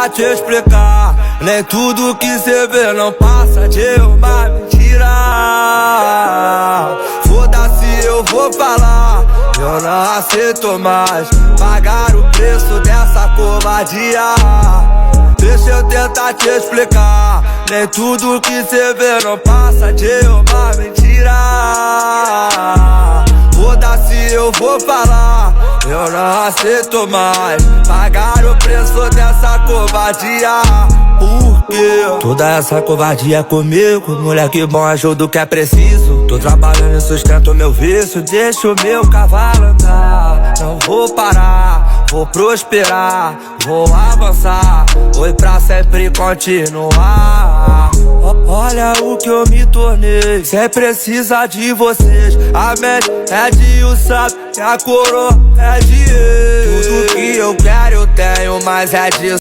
tentar te explicar. Nem tudo que cê vê não passa de uma mentira. Foda-se, eu vou falar, eu não aceito mais pagar o preço dessa covardia. Deixa eu tentar te explicar. Nem tudo que cê vê não passa de uma mentira. Foda-se, eu vou falar, eu não aceito mais pagar o preço dessa covardia. Por quê? Toda essa covardia comigo, moleque bom, ajuda o que é preciso. Tô trabalhando e sustento meu vício, deixa o meu cavalo andar. Não vou parar, vou prosperar, vou avançar, foi pra sempre continuar. Olha o que eu me tornei, cê precisa de vocês. A mente é de o sábio e a coroa é de eu. Tudo que eu quero eu tenho, mas é disso.